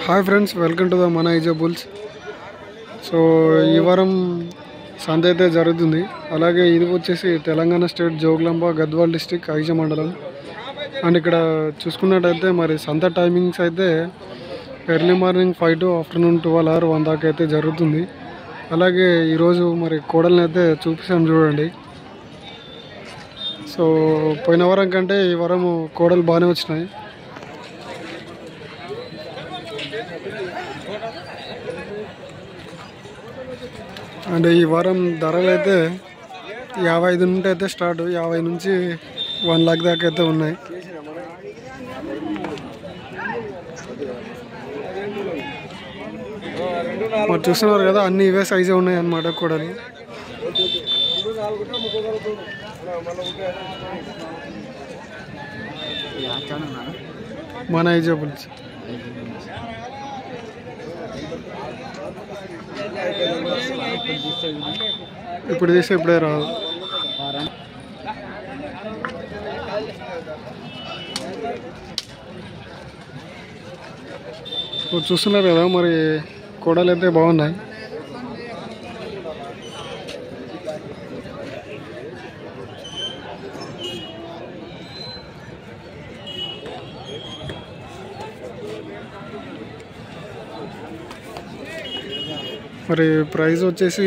Hi friends, welcome to the మన Aiza bulls. So ఈ వారం సంత అయితే జరుగుతుంది. అలాగే ఇది వచ్చేసి తెలంగాణ స్టేట్ జోగులాంబ గద్వాల్ డిస్టిక్ ఐజా మండలం. అండ్ ఇక్కడ చూసుకున్నట్టయితే మరి సంత టైమింగ్స్ అయితే early morning 5 to afternoon 12 or 1 దాకా అయితే జరుగుతుంది. అలాగే ఈరోజు మరి కోడల్ని అయితే చూపిస్తాను చూడండి. సో పోయిన వారం కంటే ఈ వారం కోడలు బాగానే వచ్చినాయి. అండ్ ఈ వారం ధరలు అయితే 55 నుండి అయితే స్టార్ట్, 50 నుంచి 1 lakh దాకా అయితే ఉన్నాయి. మరి చూస్తున్నారు కదా, అన్ని ఇవే సైజే ఉన్నాయి అన్నమాట కోడలు. మన ఐజా బుల్స్. ఇప్పుడు తీస్తే ఇప్పుడే రాదు. చూస్తున్నారు కదా, మరి కోడలు అయితే బాగున్నాయి. మరి ప్రైస్ వచ్చేసి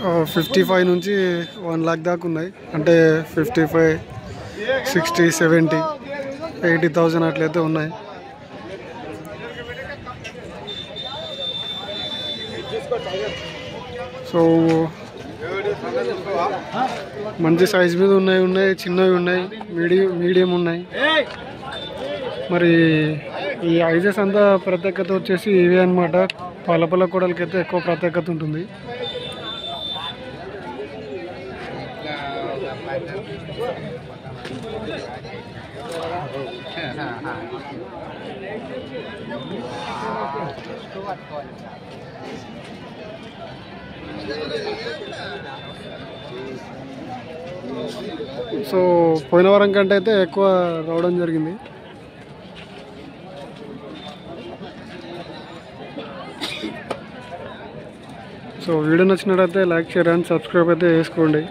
55 నుంచి 1 lakh దాకా ఉన్నాయి. అంటే 55, 60, 70, 80,000 అట్లయితే ఉన్నాయి. సో మంచి సైజ్ మీద ఉన్నాయి, చిన్నవి ఉన్నాయి, మీడియం ఉన్నాయి. మరి ఈ ఐజెస్ అంతా ప్రత్యేకత వచ్చేసి ఇవే అన్నమాట. పలపల కోడలకైతే ఎక్కువ ప్రత్యేకత ఉంటుంది. సో పోయిన వారం కంటే అయితే ఎక్కువ రావడం జరిగింది. సో వీడియో నచ్చినట్లయితే లైక్, షేర్ అండ్ సబ్స్క్రైబ్ అయితే చేసుకోండి.